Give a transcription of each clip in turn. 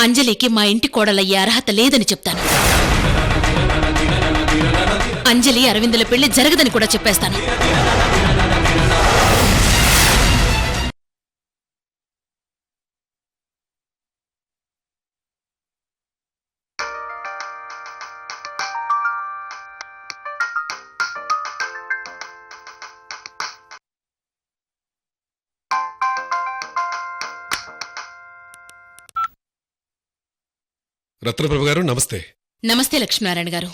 అంజలికి మా ఇంటి కోడలయ్యే అర్హత లేదని చెప్తాను. అంజలి అరవిందుల పెళ్లి జరగదని కూడా చెప్పేస్తాను. రత్నప్రభ గారు నమస్తే. నమస్తే లక్ష్మీనారాయణ గారు.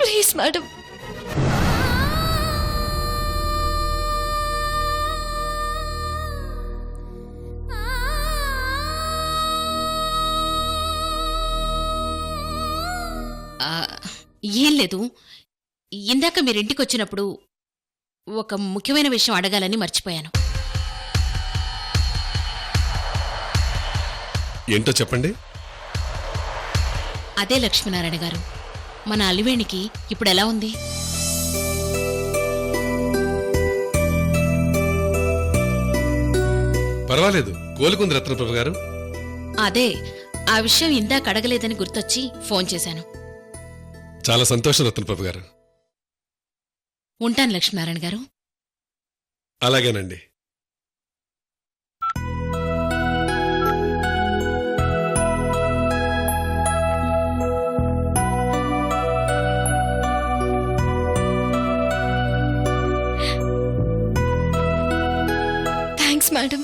ప్లీజ్ మేడం, ఏం లేదు, ఇందాక మీరింటికొచ్చినప్పుడు ఒక ముఖ్యమైన విషయం అడగాలని మర్చిపోయాను. ఏంటో చెప్పండి. అదే లక్ష్మీనారాయణ గారు, మన అలివేణికి ఇప్పుడు ఎలా ఉంది? పర్వాలేదు, కోలుకుంది రత్నప్రభ గారు. అదే, ఆ విషయం ఇందాక అడగలేదని గుర్తొచ్చి ఫోన్ చేశాను. చాలా సంతోషం రత్నప్రభ గారు. ఉంటాను లక్ష్మీనారాయణ గారు. అలాగేనండి. Thanks madam.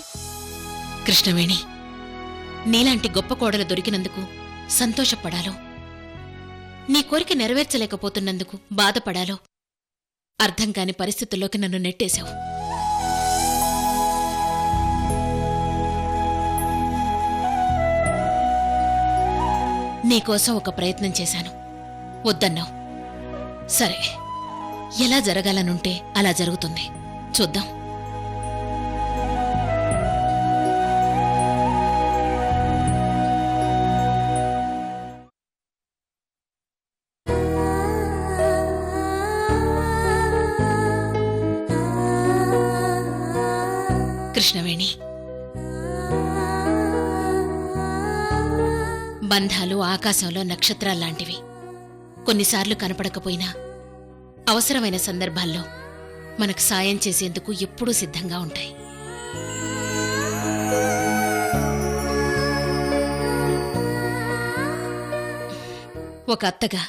కృష్ణవేణి, నీలాంటి గొప్ప కోడలు దొరికినందుకు సంతోషపడాలో, నీ కోరిక నెరవేర్చలేకపోతున్నందుకు బాధపడాలో అర్థం కాని పరిస్థితుల్లోకి నన్ను నెట్టేశావు. నీకోసం ఒక ప్రయత్నం చేశాను, వద్దన్నావు. సరే, ఎలా జరగాలనుంటే అలా జరుగుతుంది, చూద్దాం. కృష్ణవేణి, బంధాలు ఆకాశంలో నక్షత్రాల్లాంటివి. కొన్నిసార్లు కనపడకపోయినా అవసరమైన సందర్భాల్లో మనకు సాయం చేసేందుకు ఎప్పుడూ సిద్ధంగా ఉంటాయి. ఒక అత్తగా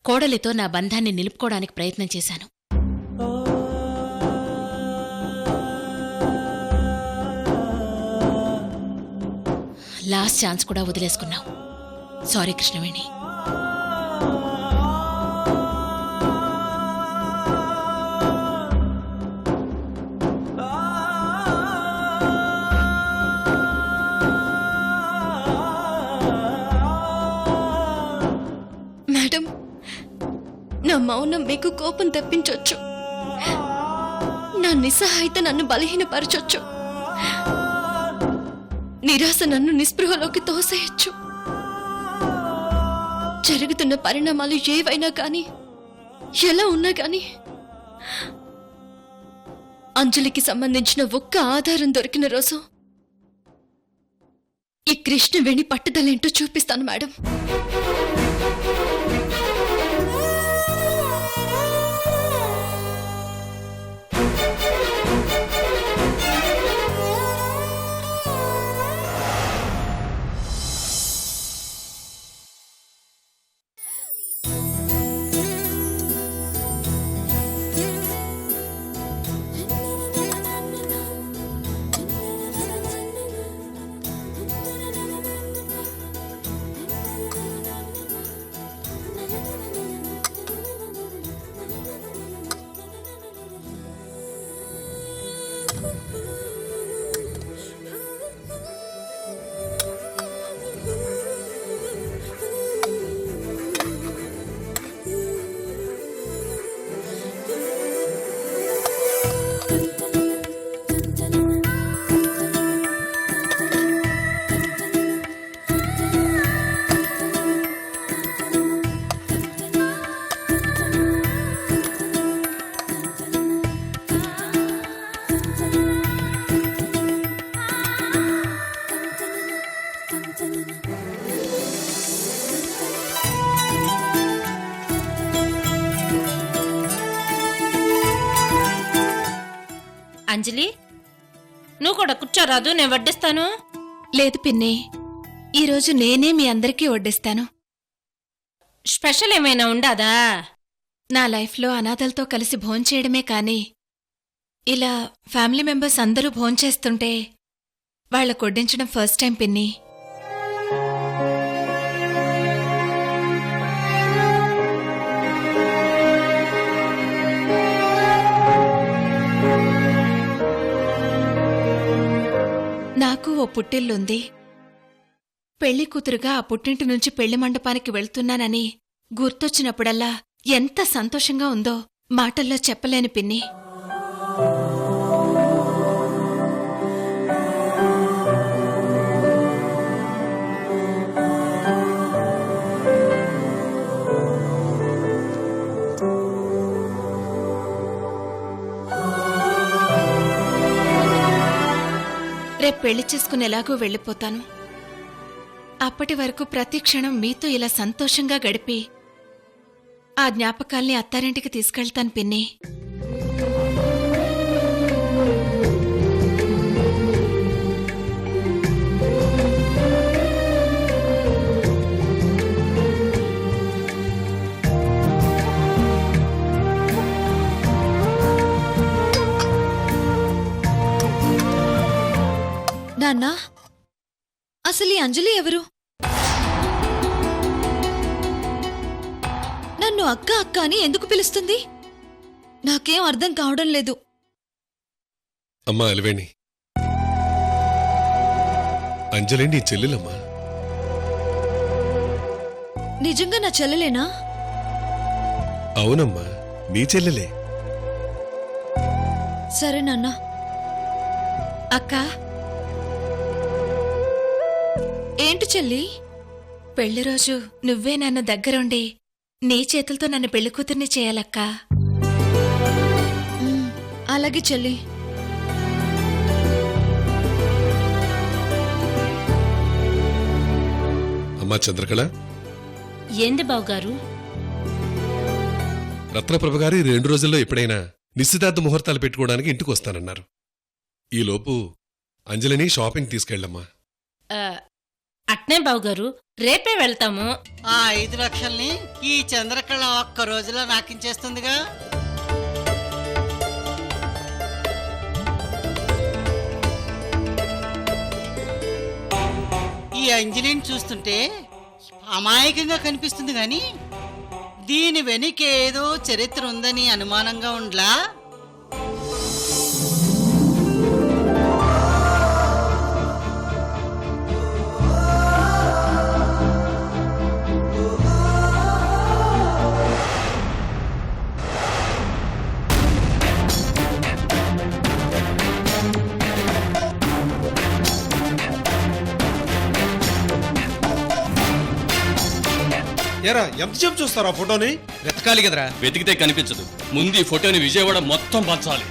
కోడలితో నా బంధాన్ని నిలుపుకోవడానికి ప్రయత్నం చేశాను. లాస్ట్ ఛాన్స్ కూడా వదిలేసుకున్నావు. సారీ కృష్ణవేణి. మేడం, నా మౌనం మీకు కోపం తెప్పించొచ్చు, నా నిస్సహాయత నన్ను బలహీనపరచొచ్చు, నిరాశ నన్ను నిస్పృహలోకి తోసేయచ్చు. జరుగుతున్న పరిణామాలు ఏవైనా కానీ, ఎలా ఉన్నా కానీ, అంజలికి సంబంధించిన ఒక్క ఆధారం దొరికిన రోజు ఈ కృష్ణవేణి పట్టుదలేంటో చూపిస్తాను మేడం. అంజలి నువ్వు కూడా కూర్చోరాదు, నేను వడ్డిస్తాను. లేదు పిన్ని, ఈరోజు నేనే మీ అందరికీ వడ్డిస్తాను. స్పెషల్ ఏమైనా ఉండాదా? నా లైఫ్లో అనాథలతో కలిసి భోంచేయడమే కాని ఇలా ఫ్యామిలీ మెంబర్స్ అందరూ భోంచేస్తుంటే వాళ్ళకు వడ్డించడం ఫస్ట్ టైం పిన్ని. నాకు ఓ పుట్టిల్లుంది. పెళ్లి కూతురుగా ఆ పుట్టింటి నుంచి పెళ్లి మండపానికి వెళ్తున్నానని గుర్తొచ్చినప్పుడల్లా ఎంత సంతోషంగా ఉందో మాటల్లో చెప్పలేను పిన్ని. రేపు పెళ్లి చేసుకుని ఎలాగో వెళ్ళిపోతాను. అప్పటి వరకు ప్రతి క్షణం మీతో ఇలా సంతోషంగా గడిపి ఆ జ్ఞాపకాల్ని అత్తారింటికి తీసుకెళ్తాను పిన్ని. నాన్నా, అసలు ఈ అంజలి ఎవరు? నన్ను అక్క అక్క అని ఎందుకు పిలుస్తుంది? నాకేం అర్థం కావడం లేదు. అమ్మా అలివేణి, అంజలి నీ చెల్లెలమ్మా. నిజంగా నా చెల్లెలేనా? అవునమ్మా, నీ చెల్లెలే. సరే నాన్నా. అక్కా, ఏంటి చెల్లి? పెళ్లి రోజు నువ్వే నన్ను దగ్గరుండి నీ చేతులతో నన్ను పెళ్లి కూతుర్ని చేయాలక్కా. అలాగే చెల్లి. అమ్మా చంద్రకళ, ఏంది బావగారు? రత్నప్రభ గారు ఈ 2 రోజుల్లో ఎప్పుడైనా నిశ్చితార్థ ముహూర్తాలు పెట్టుకోవడానికి ఇంటికి వస్తానన్నారు. ఈలోపు అంజలిని షాపింగ్ తీసుకెళ్ళమ్మా. అట్నే బావగారు, రేపే వెళ్తాము. ఆ 5 లక్షల్ని ఈ చంద్రకళ ఒక్క రోజులో నాకించేస్తుందిగా. ఈ అంజలిని చూస్తుంటే అమాయకంగా కనిపిస్తుంది గాని దీని వెనుక ఏదో చరిత్ర ఉందని అనుమానంగా ఉండ్లా. ఏరా ఎంతసేపు చూస్తారా ఫోటోని? వెతకాలి కదరా. వెతికితే కనిపించదు. ముందు ఈ ఫోటోని విజయవాడ మొత్తం పంచాలి.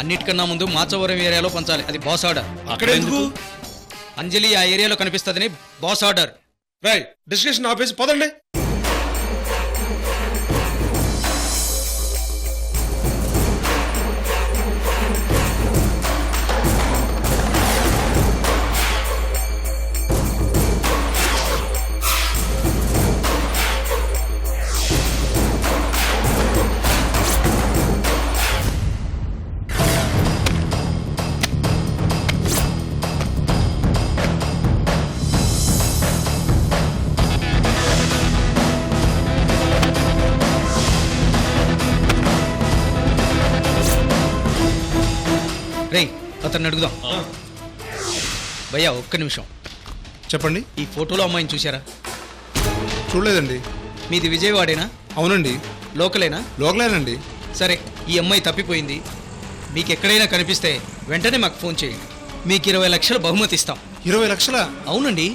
అన్నిటికన్నా ముందు మాచవరం ఏరియాలో పంచాలి. అది బాస్ ఆర్డర్. అక్కడ ఎందుకు? అంజలి ఆ ఏరియాలో కనిపిస్తుందని బాస్ ఆర్డర్. రై డిస్కషన్ ఆపేసి పదండి. రేయ్ అతన్ని అడుగుదాం. భయ్యా ఒక్క నిమిషం చెప్పండి. ఈ ఫోటోలో అమ్మాయిని చూశారా? చూడలేదండి. మీది విజయవాడేనా? అవునండి. లోకలేనా? లోకలేనండి. సరే, ఈ అమ్మాయి తప్పిపోయింది. మీకు ఎక్కడైనా కనిపిస్తే వెంటనే మాకు ఫోన్ చేయండి. మీకు 20 లక్షలు బహుమతి ఇస్తాం. 20 లక్షలా? అవునండి.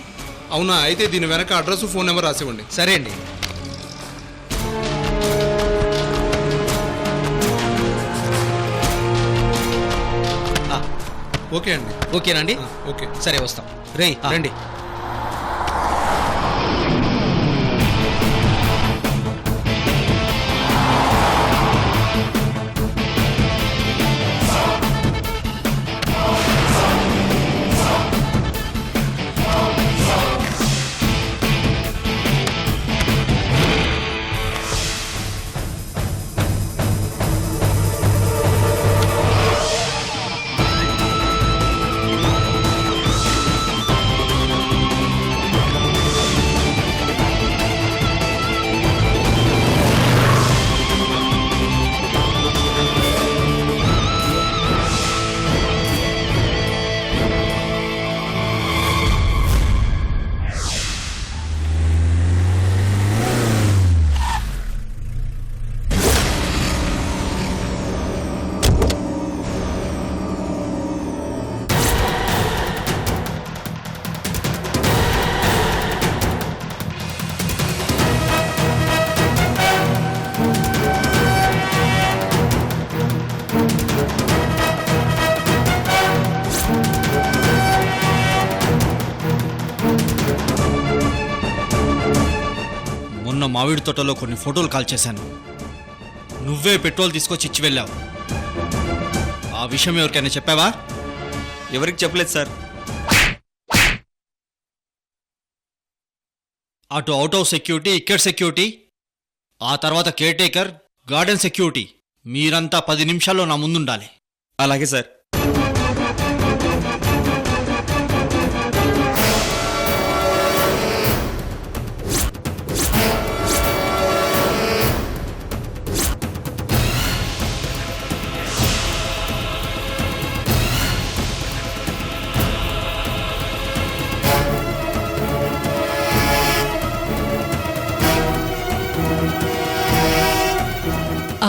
అవునా? అయితే దీని వెనక అడ్రస్ ఫోన్ నెంబర్ రాసివ్వండి. సరే అండి. ఓకే అండి. ఓకేనండి. ఓకే సరే వస్తాం. రేయ్ రండి. మామిడి తోటలో కొన్ని ఫోటోలు కాల్ చేశాను. నువ్వే పెట్రోల్ తీసుకొచ్చి ఇచ్చి వెళ్ళావు. ఆ విషయం ఎవరికైనా చెప్పావా? ఎవరికి చెప్పలేదు సార్. అటు అవుట్ హౌస్ సెక్యూరిటీ, ఇక్కడ సెక్యూరిటీ, ఆ తర్వాత కేర్ టేకర్, గార్డెన్ సెక్యూరిటీ, మీరంతా 10 నిమిషాల్లో నా ముందుండాలి. అలాగే సార్.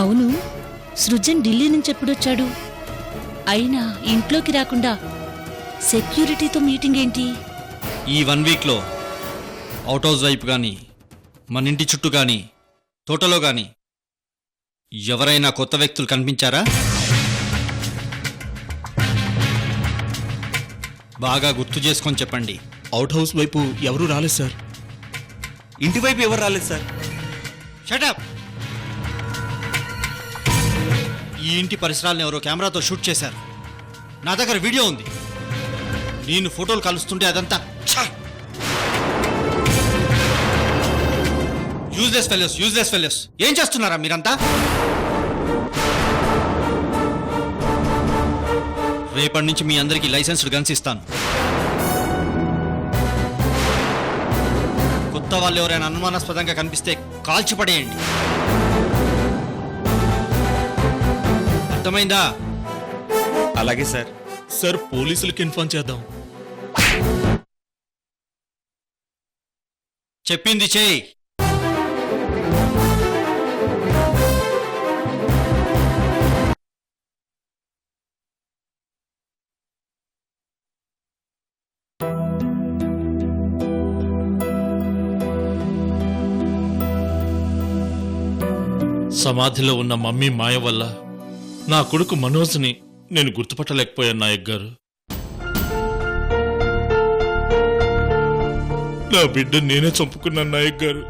అవును, సృజన్ ఢిల్లీ నుంచి ఎప్పుడొచ్చాడు? అయినా ఇంట్లోకి రాకుండా సెక్యూరిటీతో మీటింగ్ ఏంటి? ఈ 1 వీక్లో అవుట్ హౌస్ వైపు కానీ, మన ఇంటి చుట్టూ కానీ, తోటలో కానీ ఎవరైనా కొత్త వ్యక్తులు కనిపించారా? బాగా గుర్తు చేసుకొని చెప్పండి. అవుట్ హౌస్ వైపు ఎవరూ రాలేదు సార్. ఇంటి వైపు ఎవరు రాలేదు సార్. షటప్! ఈ ఇంటి పరిసరాలను ఎవరో కెమెరాతో షూట్ చేశారు. నా దగ్గర వీడియో ఉంది. నేను ఫోటోలు కలుస్తుంటే అదంతా యూజ్లెస్ ఫెలోస్. ఏం చేస్తున్నారా మీరంతా? రేపటి నుంచి మీ అందరికీ లైసెన్స్డ్ గన్స్ ఇస్తాను. కొత్త వాళ్ళు ఎవరైనా అనుమానాస్పదంగా కనిపిస్తే కాల్చి పడేయండి. అర్థమైందా? అలాగే సార్. సార్, పోలీసులకు ఇన్ఫార్మ్ చేద్దాం. చెప్పింది చేయి. సమాధిలో ఉన్న మమ్మీ మాయ వల్ల నా కొడుకు మనోజ్ని నేను గుర్తుపట్టలేకపోయాను నాయక్ గారు. నా బిడ్డ నేనే చంపుకున్నాను నాయక్ గారు.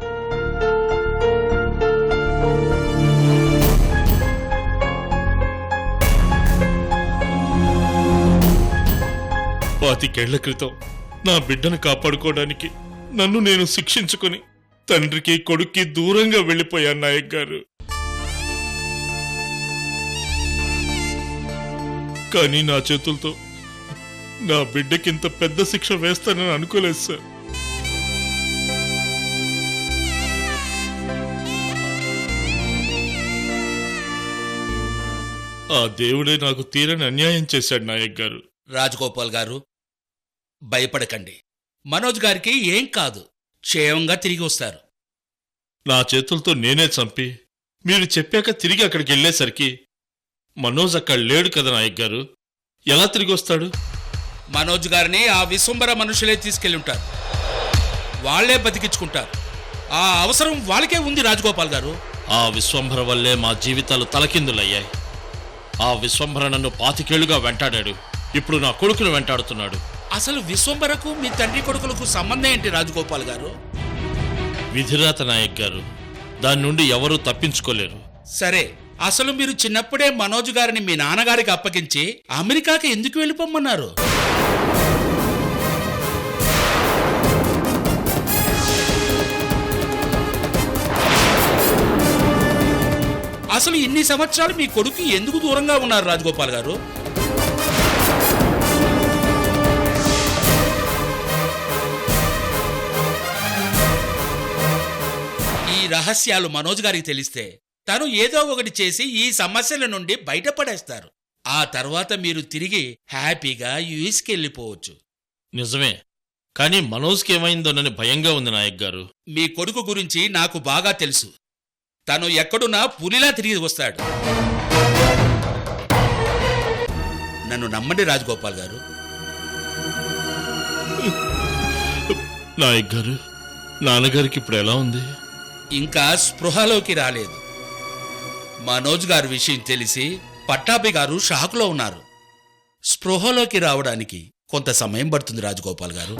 పాతికేళ్ల క్రితం నా బిడ్డను కాపాడుకోవడానికి నన్ను నేను శిక్షించుకొని తండ్రికి కొడుక్కి దూరంగా వెళ్ళిపోయాను నాయక్ గారు. కానీ నా చేతులతో నా బిడ్డకింత పెద్ద శిక్ష వేస్తానని అనుకోలేదు సార్. ఆ దేవుడే నాకు తీరని అన్యాయం చేశాడు నాయక్ గారు. రాజగోపాల్ గారు, భయపడకండి. మనోజ్ గారికి ఏం కాదు, క్షేమంగా తిరిగి వస్తారు. నా చేతులతో నేనే చంపి మీరు చెప్పాక తిరిగి అక్కడికి వెళ్ళేసరికి మనోజ్ అక్కడ లేడు కదా నాయక్ గారు. ఎలా తిరిగి వస్తాడు? మనోజ్ గారిని ఆ విశ్వంబర మనుషులే తీసుకెళ్ళి ఉంటారు. వాళ్లే బతికించుకుంటారు. ఆ అవసరం వాళ్ళకే ఉంది రాజగోపాల్ గారు. ఆ విశ్వంభర వల్లే మా జీవితాలు తలకిందులయ్యాయి. ఆ విశ్వంభర నన్ను 25 ఏళ్లుగా వెంటాడాడు. ఇప్పుడు నా కొడుకును వెంటాడుతున్నాడు. అసలు విశ్వంబరకు మీ తండ్రి కొడుకులకు సంబంధం ఏంటి రాజగోపాల్ గారు? విధిరాత నాయక్ గారు, దాని నుండి ఎవరూ తప్పించుకోలేరు. సరే, అసలు మీరు చిన్నప్పుడే మనోజ్ గారిని మీ నాన్నగారికి అప్పగించి అమెరికాకి ఎందుకు వెళ్ళిపోమన్నారు? అసలు ఇన్ని సంవత్సరాలు మీ కొడుకు ఎందుకు దూరంగా ఉన్నారు రాజగోపాల్ గారు? ఈ రహస్యాలు మనోజ్ గారికి తెలిస్తే తను ఏదో ఒకటి చేసి ఈ సమస్యల నుండి బయటపడేస్తారు. ఆ తర్వాత మీరు తిరిగి హ్యాపీగా యుఎస్కి వెళ్ళిపోవచ్చు. నిజమే, కానీ మనోజ్కి ఏమైందోనని భయంగా ఉంది నాయక్ గారు. మీ కొడుకు గురించి నాకు బాగా తెలుసు. తను ఎక్కడున్నా పులిలా తిరిగి వస్తాడు. నన్ను నమ్మండి రాజగోపాల్ గారు. నాయక్ గారు, నాన్నగారికి ఇప్పుడు ఎలా ఉంది? ఇంకా స్పృహలోకి రాలేదు. మనోజ్ గారి విషయం తెలిసి పట్టాభి గారు షాకులో ఉన్నారు. స్పృహలోకి రావడానికి కొంత సమయం పడుతుంది రాజగోపాల్ గారు.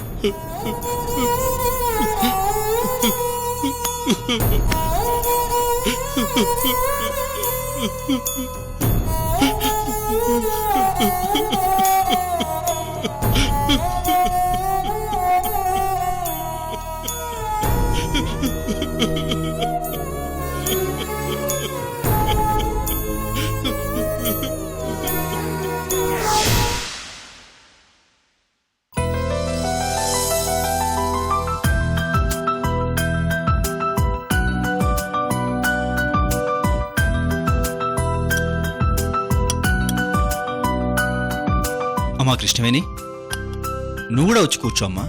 అమ్మా కృష్ణవేణి, నువ్వు కూడా వచ్చి కూర్చో అమ్మా.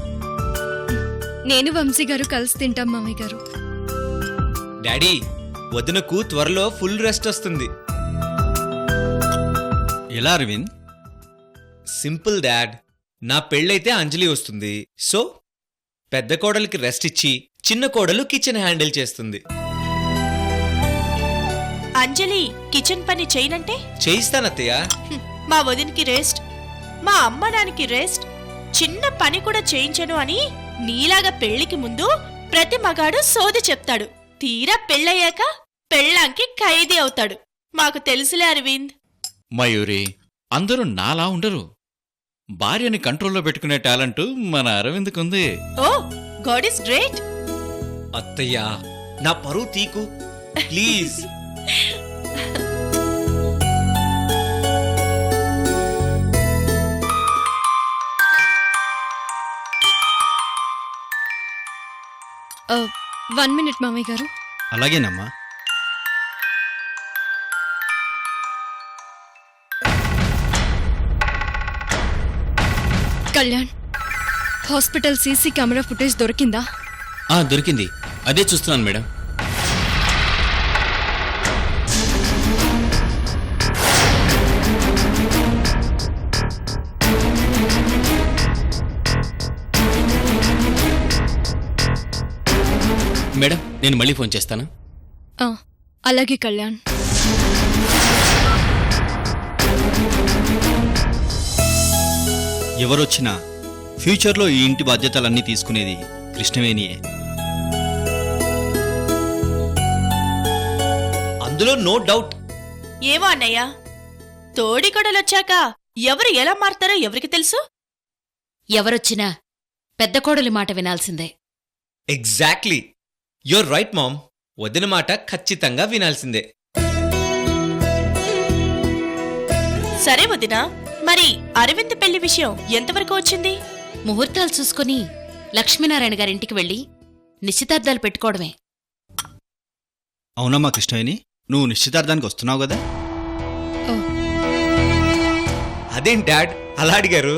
నేను వంశీ గారు కలిసి తింటాం మామయ్య గారు. డాడీ, వదినకు త్వరలో ఫుల్ రెస్ట్ వస్తుంది. ఎలా అరవింద్? Simple dad. నా పెళ్ళైతే అంజలి వస్తుంది. సో పెద్ద కోడలికి రెస్ట్ ఇచ్చి చిన్న కోడలు కిచెన్ హ్యాండిల్ చేస్తుంది. అంజలి కిచెన్ పని చేయనంటే చేయిస్తానత్తయ్య. మా వదినికి రెస్ట్, మా అమ్మ నాన్నకి రెస్ట్, చిన్న పని కూడా చేయించను అని నీలాగా పెళ్లికి ముందు ప్రతి మగాడు సోది చెప్తాడు. తీరా పెళ్ళయ్యాక పెళ్ళాంకి ఖైదీ అవుతాడు. మాకు తెలుసులే అరవింద్. మయూరి, అందరూ నాలా ఉండరు. భార్యని కంట్రోల్లో పెట్టుకునే టాలెంట్ మన అరవింద్కుంది. ఓ గాడ్ ఇస్ గ్రేట్. అత్తయ్య, నా పరువు తీకు ప్లీజ్. వన్ మినిట్ మామయ్య గారు. అలాగేనమ్మా. Kalyan, hospital CC camera footage దొరికిందా? దొరికింది, అదే చూస్తున్నాను మేడం. మేడం, నేను మళ్ళీ ఫోన్ చేస్తాను. అలాగే కళ్యాణ్. ఎవరొచ్చినా ఫ్యూచర్లో ఈ ఇంటి బాధ్యతలన్నీ తీసుకునేది కృష్ణవేణియే. అందులో నో డౌట్. ఏమో అన్నయ్య, తోడికొడలొచ్చాక ఎవరు ఎలా మారతారో ఎవరికి తెలుసు? ఎవరొచ్చినా పెద్ద కోడలి మాట వినాల్సిందే. Exactly, you're right mom. వదిన మాట ఖచ్చితంగా వినాల్సిందే. సరే వదినా, మరి అరవింద్ పెళ్లి విషయం ఎంతవరకు వచ్చింది? ముహూర్తాలు చూసుకుని లక్ష్మీనారాయణ గారింటికి వెళ్ళి నిశ్చితార్థాలు పెట్టుకోవడమే. అవునమ్మా కృష్ణవేణి, నువ్వు నిశ్చితార్థానికి వస్తున్నావు కదా? అదేం డాడ్ అలా అడిగారు?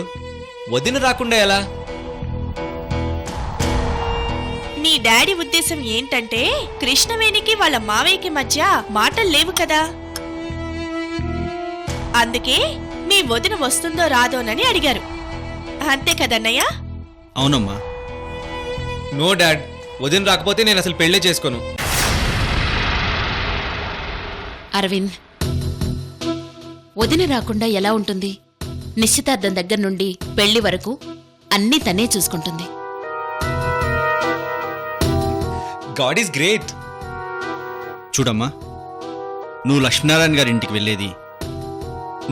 వదిన రాకుండా ఎలా? మీ డాడీ ఉద్దేశం ఏంటంటే కృష్ణవేణికి వాళ్ళ మావయ్యకి మధ్య మాటలు లేవు కదా, అందుకే మీ వదిన వస్తుందో రాదోనని అడిగారు. అంతే కదన్నయ్య? అవునమ్మా. నో డాడ్, వదిన రాకపోతే నేను అసలు పెళ్లే చేసుకోను. అరవింద్, వదిన రాకుండా ఎలా ఉంటుంది? నిశ్చితార్థం దగ్గర నుండి పెళ్లి వరకు అన్నీ తనే చూసుకుంటుంది. God is great. చూడమ్మా, నువ్వు లక్ష్మీనారాయణ గారి ఇంటికి వెళ్ళేది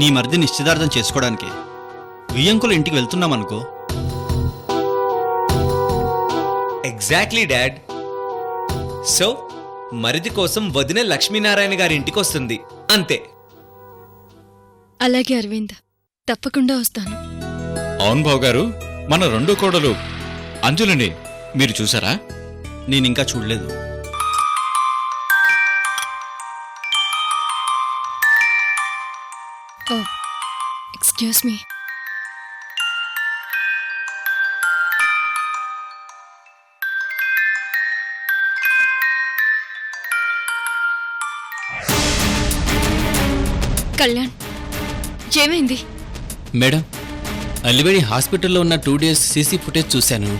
నీ మరిది నిశ్చితార్థం చేసుకోవడానికే. వియ్యంకుల ఇంటికి వెళ్తున్నామనుకో. Exactly dad. సో మరిది కోసం వదిన లక్ష్మీనారాయణ గారి ఇంటికి వస్తుంది, అంతే. అలాగే అరవింద్, తప్పకుండా వస్తాను. అవును బావు గారు, మన రెండో కోడలు అంజలిని మీరు చూసారా? నేనింకా చూడలేదు. Excuse me. కళ్యాణ్, ఏమైంది? మేడం, అల్లివేడి హాస్పిటల్లో ఉన్న 2 days సీసీ ఫుటేజ్ చూశాను.